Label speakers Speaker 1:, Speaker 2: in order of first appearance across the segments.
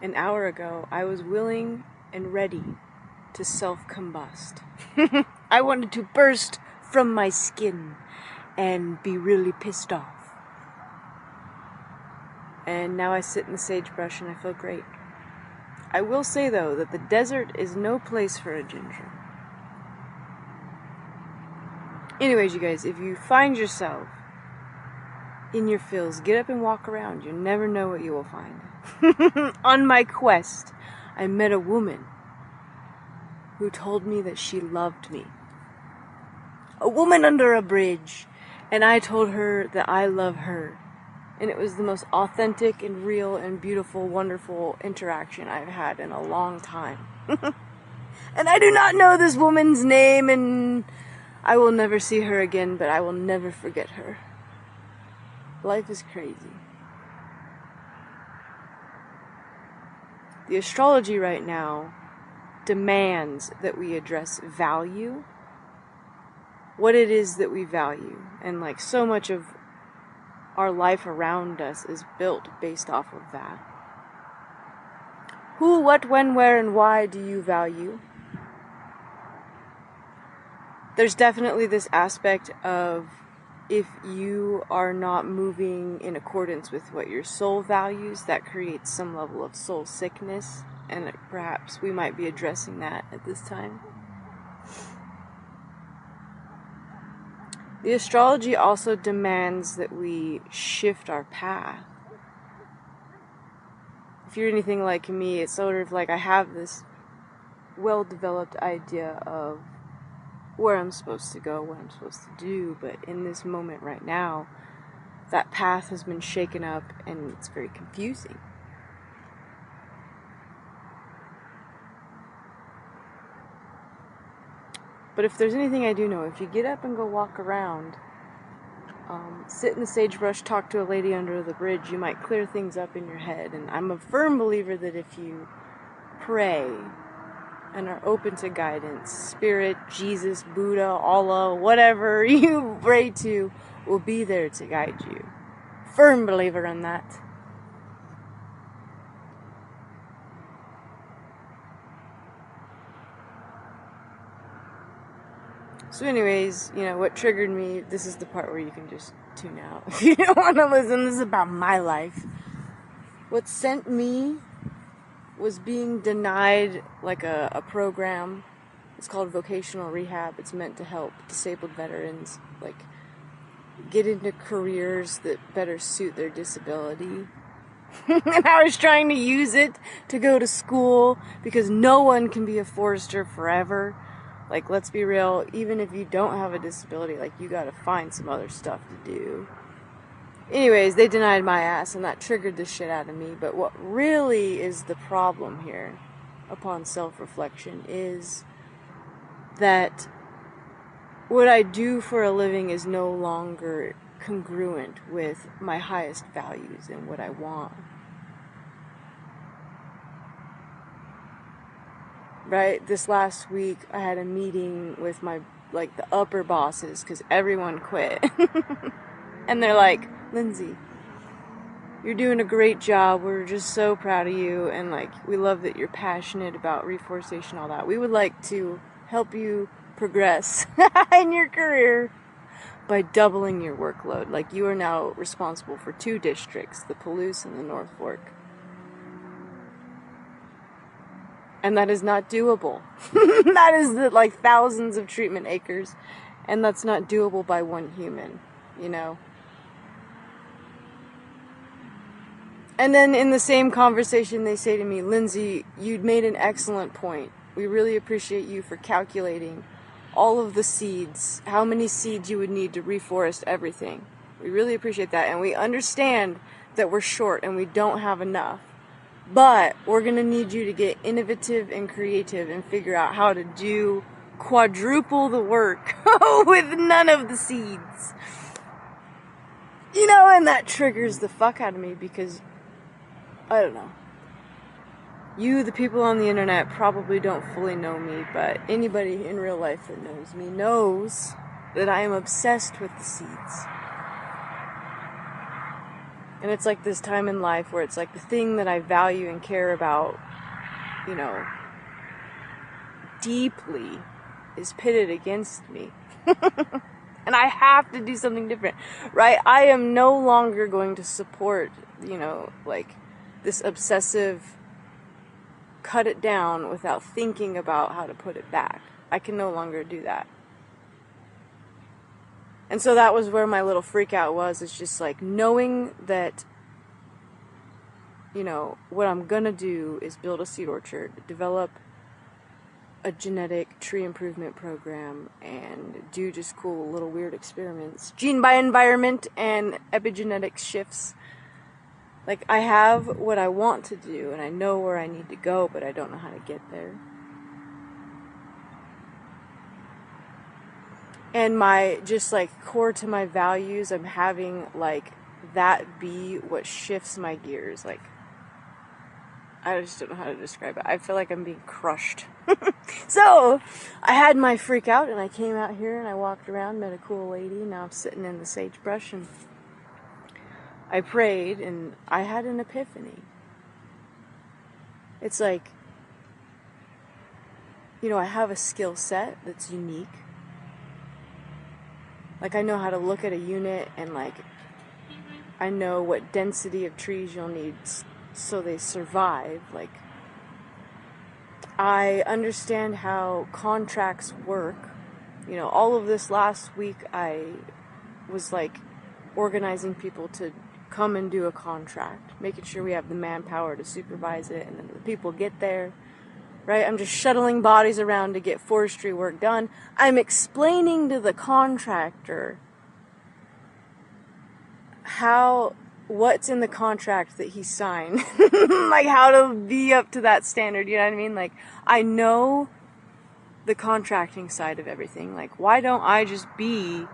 Speaker 1: an hour ago, I was willing and ready to self-combust. I wanted to burst from my skin and be really pissed off. And now I sit in the sagebrush and I feel great. I will say, though, that the desert is no place for a ginger. Anyways, you guys, if you find yourself in your feels, get up and walk around. You never know what you will find. On my quest, I met a woman who told me that she loved me. A woman under a bridge. And I told her that I love her. And it was the most authentic and real and beautiful, wonderful interaction I've had in a long time. And I do not know this woman's name, and I will never see her again, but I will never forget her. Life is crazy. The astrology right now demands that we address value, what it is that we value. And like so much of our life around us is built based off of that. Who, what, when, where, and why do you value? There's definitely this aspect of if you are not moving in accordance with what your soul values, that creates some level of soul sickness, and perhaps we might be addressing that at this time. The astrology also demands that we shift our path. If you're anything like me, it's sort of like I have this well-developed idea of where I'm supposed to go, what I'm supposed to do, but in this moment right now, that path has been shaken up and it's very confusing. But if there's anything I do know, if you get up and go walk around, sit in the sagebrush, talk to a lady under the bridge, you might clear things up in your head. And I'm a firm believer that if you pray and are open to guidance, Spirit, Jesus, Buddha, Allah, whatever you pray to will be there to guide you. Firm believer in that. So anyways, what triggered me, this is the part where you can just tune out. If you don't want to listen, this is about my life. What sent me was being denied like a program. It's called vocational rehab. It's meant to help disabled veterans like get into careers that better suit their disability. And I was trying to use it to go to school because no one can be a forester forever. Like, let's be real, even if you don't have a disability, like, you gotta find some other stuff to do. Anyways, they denied my ass, and that triggered the shit out of me. But what really is the problem here, upon self-reflection, is that what I do for a living is no longer congruent with my highest values and what I want. Right? This last week, I had a meeting with my, the upper bosses, because everyone quit. And they're like, Lindsay, you're doing a great job. We're just so proud of you. And, we love that you're passionate about reforestation, all that. We would like to help you progress in your career by doubling your workload. You are now responsible for 2 districts, the Palouse and the North Fork. And that is not doable. That is thousands of treatment acres. And that's not doable by one human, And then in the same conversation, they say to me, Lindsay, you'd made an excellent point. We really appreciate you for calculating all of the seeds, how many seeds you would need to reforest everything. We really appreciate that. And we understand that we're short and we don't have enough. But we're going to need you to get innovative and creative and figure out how to do quadruple the work with none of the seeds. And that triggers the fuck out of me because, I don't know. You, the people on the internet, probably don't fully know me, but anybody in real life that knows me knows that I am obsessed with the seeds. And it's like this time in life where it's like the thing that I value and care about, you know, deeply is pitted against me. And I have to do something different, right? I am no longer going to support, you know, like this obsessive cut it down without thinking about how to put it back. I can no longer do that. And so that was where my little freak out was. It's just like knowing that, you know, what I'm gonna do is build a seed orchard, develop a genetic tree improvement program, and do just cool little weird experiments, gene by environment and epigenetic shifts. Like, I have what I want to do and I know where I need to go, but I don't know how to get there. And my, just like core to my values, I'm having like that be what shifts my gears. Like, I just don't know how to describe it. I feel like I'm being crushed. So, I had my freak out and I came out here and I walked around, met a cool lady. Now I'm sitting in the sagebrush and I prayed and I had an epiphany. It's like, you know, I have a skill set that's unique. Like, I know how to look at a unit and like, I know what density of trees you'll need so they survive. Like, I understand how contracts work. You know, all of this last week I was like organizing people to come and do a contract, making sure we have the manpower to supervise it, and then the people get there, right? I'm just shuttling bodies around to get forestry work done. I'm explaining to the contractor what's in the contract that he signed, like how to be up to that standard, you know what I mean? Like, I know the contracting side of everything. Like, why don't I just be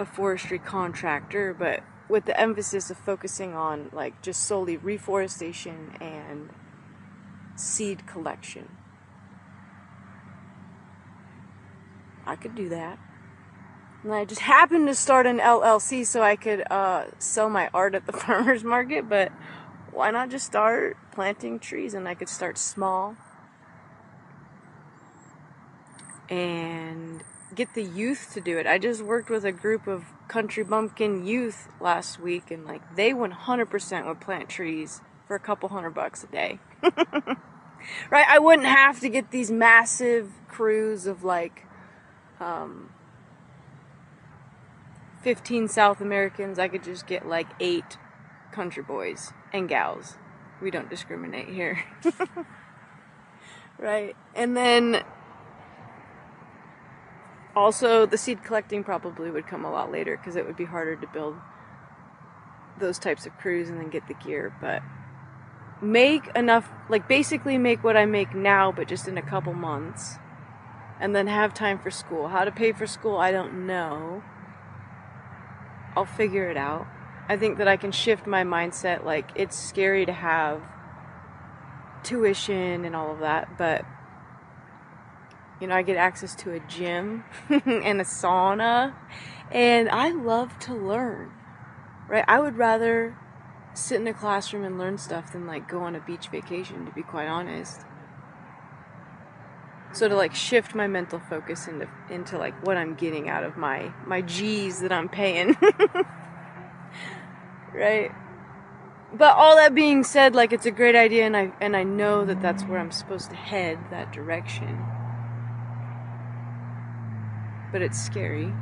Speaker 1: a forestry contractor, but with the emphasis of focusing on like just solely reforestation and seed collection? I could do that. And I just happened to start an LLC so I could sell my art at the farmer's market, but why not just start planting trees? And I could start small and get the youth to do it. I just worked with a group of country bumpkin youth last week, and like, they 100% would plant trees for a couple $100 a day. Right? I wouldn't have to get these massive crews of like 15 South Americans. I could just get like 8 country boys and gals. We don't discriminate here. Right? And then also the seed collecting probably would come a lot later because it would be harder to build those types of crews and then get the gear. But make enough, like basically make what I make now, but just in a couple months. And then have time for school. How to pay for school, I don't know. I'll figure it out. I think that I can shift my mindset. Like, it's scary to have tuition and all of that, but you know, I get access to a gym and a sauna, and I love to learn, right? I would rather sit in a classroom and learn stuff than like go on a beach vacation, to be quite honest. So to like shift my mental focus into like what I'm getting out of my G's that I'm paying. Right? But all that being said, like, it's a great idea, and I know that that's where I'm supposed to head, that direction. But it's scary.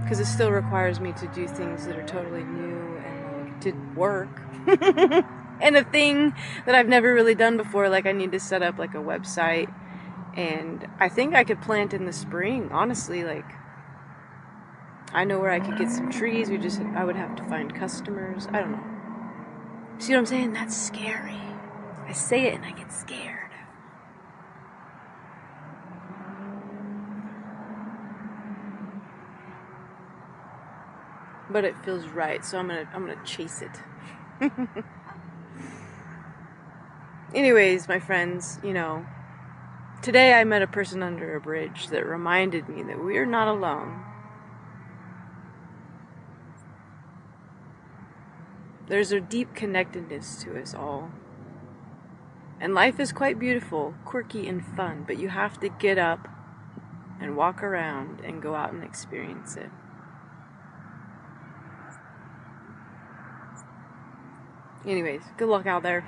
Speaker 1: Because it still requires me to do things that are totally new and like, to work. And a thing that I've never really done before, like I need to set up like a website, and I think I could plant in the spring, honestly. Like, I know where I could get some trees, I would have to find customers, I don't know. See what I'm saying? That's scary. I say it and I get scared. But it feels right, so I'm gonna chase it. Anyways, my friends, you know, today I met a person under a bridge that reminded me that we're not alone. There's a deep connectedness to us all. And life is quite beautiful, quirky, and fun, but you have to get up and walk around and go out and experience it. Anyways, good luck out there.